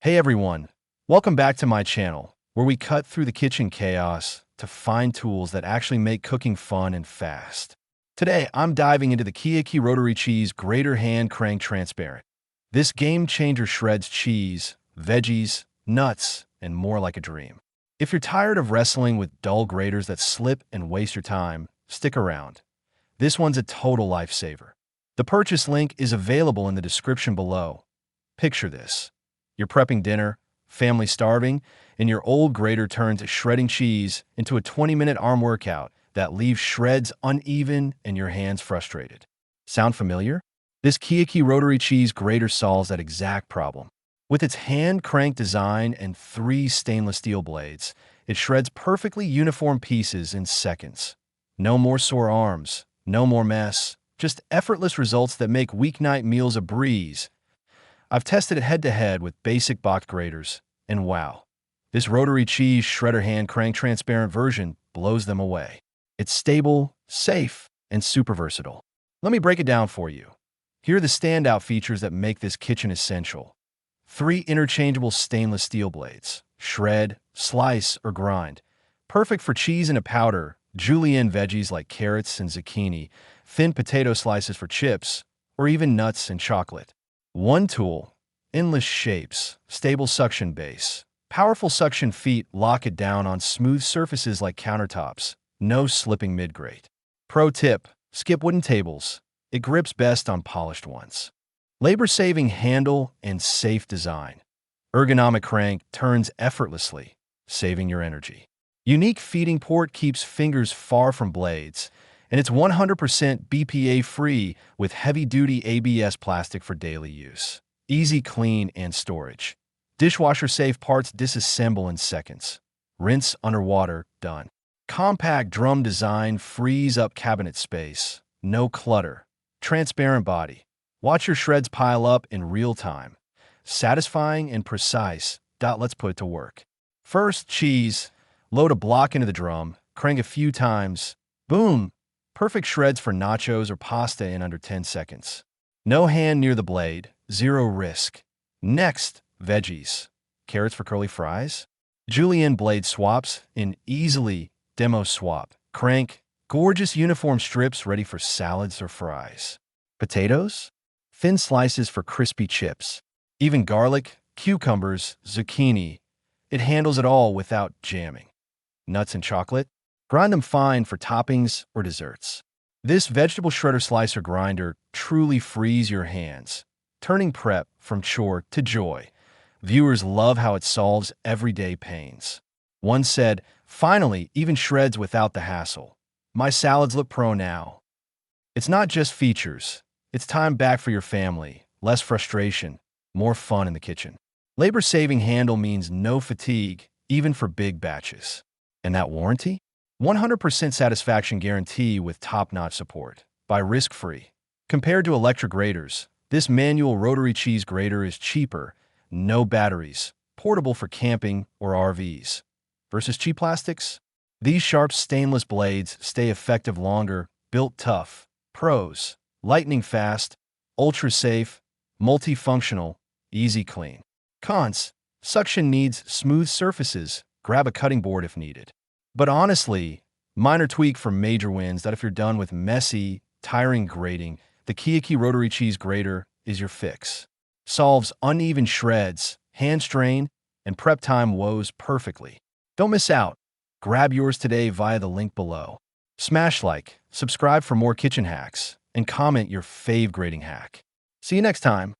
Hey everyone, welcome back to my channel, where we cut through the kitchen chaos to find tools that actually make cooking fun and fast. Today, I'm diving into the Keouke Rotary Cheese Grater Hand Crank Transparent. This game-changer shreds cheese, veggies, nuts, and more like a dream. If you're tired of wrestling with dull graters that slip and waste your time, stick around. This one's a total lifesaver. The purchase link is available in the description below. Picture this. You're prepping dinner, family starving, and your old grater turns shredding cheese into a 20-minute arm workout that leaves shreds uneven and your hands frustrated. Sound familiar? This Keouke Rotary Cheese Grater solves that exact problem. With its hand-crank design and 3 stainless steel blades, it shreds perfectly uniform pieces in seconds. No more sore arms, no more mess, just effortless results that make weeknight meals a breeze. I've tested it head-to-head with basic box graters, and wow, this rotary cheese shredder hand crank transparent version blows them away. It's stable, safe, and super versatile. Let me break it down for you. Here are the standout features that make this kitchen essential. 3 interchangeable stainless steel blades. Shred, slice, or grind. Perfect for cheese in a powder, julienne veggies like carrots and zucchini, thin potato slices for chips, or even nuts and chocolate. One tool, endless shapes, stable suction base. Powerful suction feet lock it down on smooth surfaces like countertops. No slipping mid-grate. Pro tip, skip wooden tables. It grips best on polished ones. Labor-saving handle and safe design. Ergonomic crank turns effortlessly, saving your energy. Unique feeding port keeps fingers far from blades, and it's 100% BPA-free with heavy-duty ABS plastic for daily use. Easy clean and storage. Dishwasher-safe parts disassemble in seconds. Rinse underwater, done. Compact drum design frees up cabinet space. No clutter. Transparent body. Watch your shreds pile up in real time. Satisfying and precise. Let's put it to work. First, cheese. Load a block into the drum. Crank a few times. Boom! Perfect shreds for nachos or pasta in under 10 seconds. No hand near the blade. Zero risk. Next, veggies. Carrots for curly fries. Julienne blade swaps in easily demo swap. Crank. Gorgeous uniform strips ready for salads or fries. Potatoes. Thin slices for crispy chips. Even garlic, cucumbers, zucchini. It handles it all without jamming. Nuts and chocolate. Grind them fine for toppings or desserts. This vegetable shredder slicer grinder truly frees your hands, turning prep from chore to joy. Viewers love how it solves everyday pains. One said, "Finally, even shreds without the hassle. My salads look pro now." It's not just features. It's time back for your family, less frustration, more fun in the kitchen. Labor-saving handle means no fatigue, even for big batches. And that warranty? 100% satisfaction guarantee with top-notch support. Buy risk-free. Compared to electric graters, this manual rotary cheese grater is cheaper, no batteries, portable for camping or RVs. Versus cheap plastics? These sharp stainless blades stay effective longer, built tough. Pros: lightning fast, ultra-safe, multifunctional, easy clean. Cons: suction needs smooth surfaces, grab a cutting board if needed. But honestly, minor tweak for major wins that if you're done with messy, tiring grating, the Keouke Rotary Cheese Grater is your fix. Solves uneven shreds, hand strain, and prep time woes perfectly. Don't miss out. Grab yours today via the link below. Smash like, subscribe for more kitchen hacks, and comment your fave grating hack. See you next time.